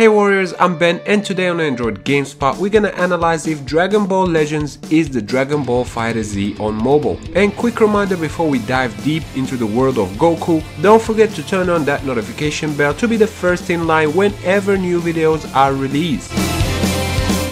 Hey warriors, I'm Ben, and today on Android Gamespot we're gonna analyze if Dragon Ball Legends is the Dragon Ball FighterZ on mobile. And quick reminder before we dive deep into the world of Goku, don't forget to turn on that notification bell to be the first in line whenever new videos are released.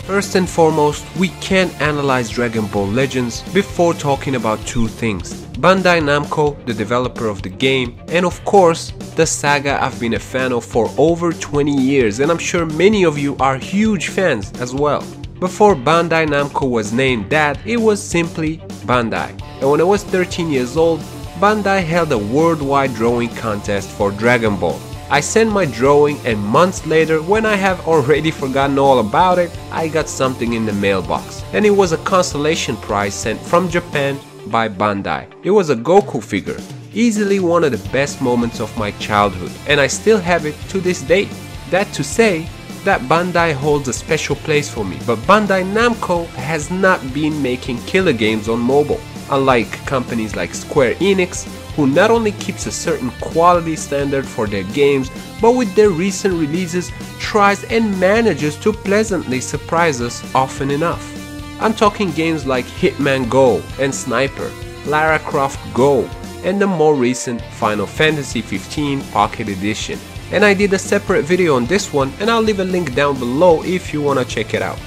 First and foremost, we can't analyze Dragon Ball Legends before talking about two things: Bandai Namco, the developer of the game, and of course, the saga I've been a fan of for over 20 years, and I'm sure many of you are huge fans as well. Before Bandai Namco was named that, it was simply Bandai. And when I was 13 years old, Bandai held a worldwide drawing contest for Dragon Ball. I sent my drawing, and months later, when I have already forgotten all about it, I got something in the mailbox. And it was a consolation prize sent from Japan by Bandai. It was a Goku figure, easily one of the best moments of my childhood, and I still have it to this day. That to say that Bandai holds a special place for me, but Bandai Namco has not been making killer games on mobile, unlike companies like Square Enix, who not only keeps a certain quality standard for their games, but with their recent releases tries and manages to pleasantly surprise us often enough. I'm talking games like Hitman Go and Sniper, Lara Croft Go, and the more recent Final Fantasy 15 Pocket Edition. And I did a separate video on this one, and I'll leave a link down below if you wanna check it out.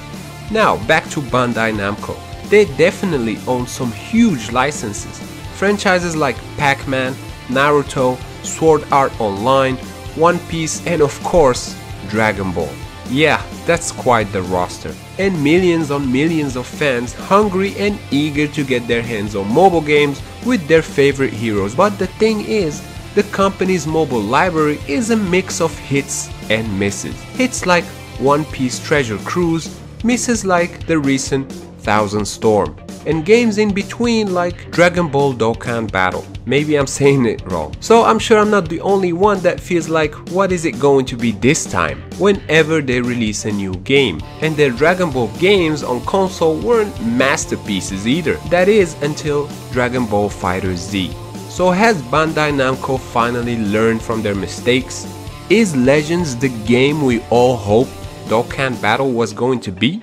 Now back to Bandai Namco. They definitely own some huge licenses. Franchises like Pac-Man, Naruto, Sword Art Online, One Piece, and of course, Dragon Ball. Yeah, that's quite the roster. And millions on millions of fans hungry and eager to get their hands on mobile games with their favorite heroes. But the thing is, the company's mobile library is a mix of hits and misses. Hits like One Piece Treasure Cruise, misses like the recent Thousand Storm, and games in between like Dragon Ball Dokkan Battle. Maybe I'm saying it wrong. So I'm sure I'm not the only one that feels like, what is it going to be this time, whenever they release a new game. And their Dragon Ball games on console weren't masterpieces either. That is until Dragon Ball FighterZ. So has Bandai Namco finally learned from their mistakes? Is Legends the game we all hoped Dokkan Battle was going to be?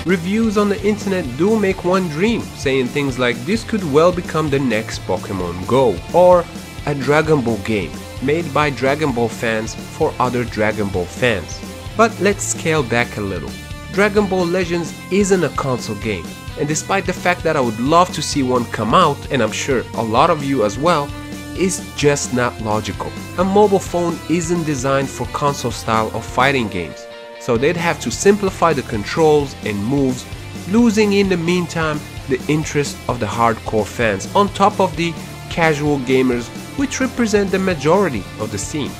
Reviews on the internet do make one dream, saying things like this could well become the next Pokemon Go, or a Dragon Ball game made by Dragon Ball fans for other Dragon Ball fans. But let's scale back a little. Dragon Ball Legends isn't a console game, and despite the fact that I would love to see one come out, and I'm sure a lot of you as well, is just not logical. A mobile phone isn't designed for console style of fighting games, so they'd have to simplify the controls and moves, losing in the meantime the interest of the hardcore fans on top of the casual gamers, which represent the majority of the scene.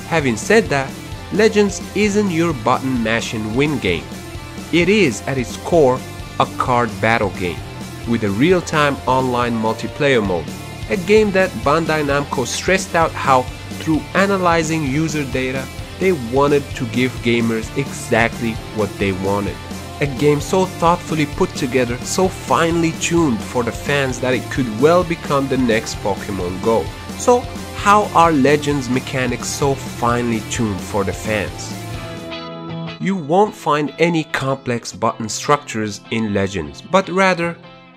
Having said that, Legends isn't your button mashing win game. It is at its core a card battle game with a real-time online multiplayer mode, a game that Bandai Namco stressed out how through analyzing user data they wanted to give gamers exactly what they wanted. A game so thoughtfully put together, so finely tuned for the fans that it could well become the next Pokemon Go. So how are Legends mechanics so finely tuned for the fans? You won't find any complex button structures in Legends, but rather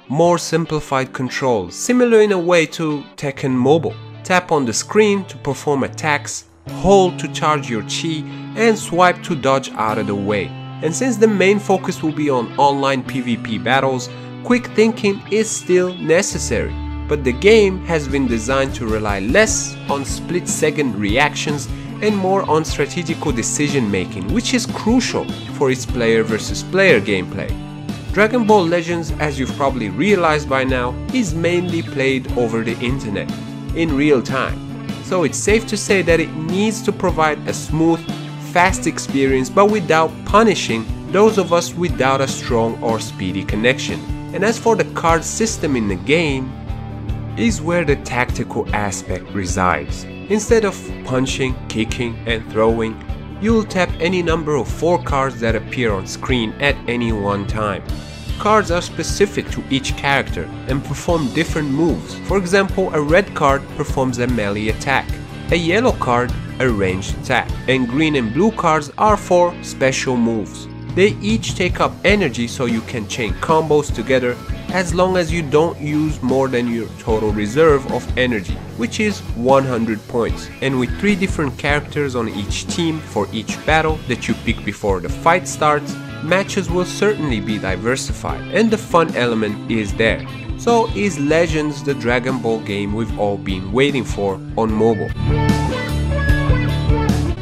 more simplified controls, similar in a way to Tekken Mobile. Tap on the screen to perform attacks, hold to charge your chi, and swipe to dodge out of the way. And since the main focus will be on online PvP battles, quick thinking is still necessary. But the game has been designed to rely less on split-second reactions and more on strategical decision making, which is crucial for its player versus player gameplay. Dragon Ball Legends, as you've probably realized by now, is mainly played over the internet, in real time. So it's safe to say that it needs to provide a smooth, fast experience, but without punishing those of us without a strong or speedy connection. And as for the card system in the game, is where the tactical aspect resides. Instead of punching, kicking, and throwing, you'll tap any number of 4 cards that appear on screen at any one time. Cards are specific to each character and perform different moves. For example, a red card performs a melee attack, a yellow card a ranged attack, and green and blue cards are for special moves. They each take up energy so you can chain combos together as long as you don't use more than your total reserve of energy, which is 100 points. And with 3 different characters on each team for each battle that you pick before the fight starts, matches will certainly be diversified and the fun element is there. So is Legends the Dragon Ball game we've all been waiting for on mobile?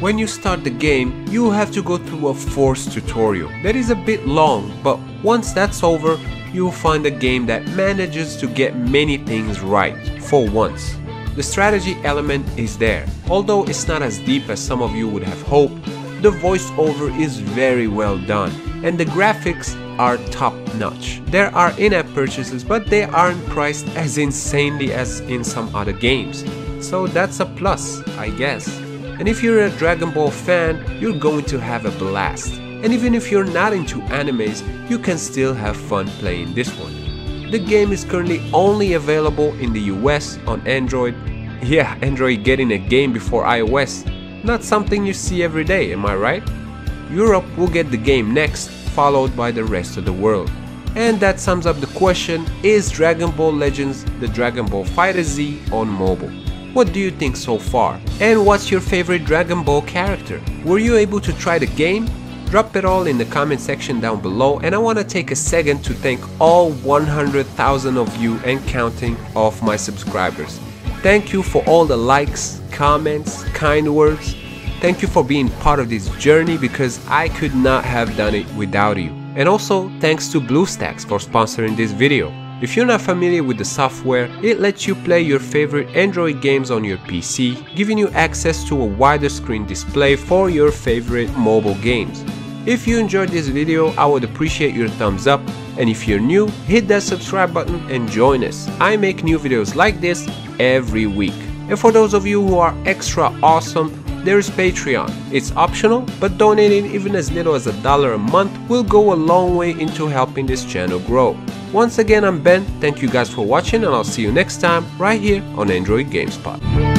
When you start the game, you have to go through a forced tutorial that is a bit long, but once that's over, you'll find a game that manages to get many things right for once. The strategy element is there, although it's not as deep as some of you would have hoped. The voiceover is very well done and the graphics are top notch. There are in-app purchases, but they aren't priced as insanely as in some other games, so that's a plus, I guess. And if you're a Dragon Ball fan, you're going to have a blast. And even if you're not into animes, you can still have fun playing this one. The game is currently only available in the US on Android. Yeah, Android getting a game before iOS. Not something you see every day, am I right? Europe will get the game next, followed by the rest of the world. And that sums up the question, is Dragon Ball Legends the Dragon Ball FighterZ on mobile? What do you think so far? And what's your favorite Dragon Ball character? Were you able to try the game? Drop it all in the comment section down below, and I want to take a second to thank all 100,000 of you and counting of my subscribers. Thank you for all the likes, comments, kind words. Thank you for being part of this journey because I could not have done it without you. And also thanks to Bluestacks for sponsoring this video. If you're not familiar with the software, it lets you play your favorite Android games on your PC, giving you access to a wider screen display for your favorite mobile games. If you enjoyed this video, I would appreciate your thumbs up, and if you're new, hit that subscribe button and join us. I make new videos like this every week. And for those of you who are extra awesome, there is Patreon. It's optional, but donating even as little as $1 a month will go a long way into helping this channel grow. Once again, I'm Ben, thank you guys for watching, and I'll see you next time right here on Android Gamespot.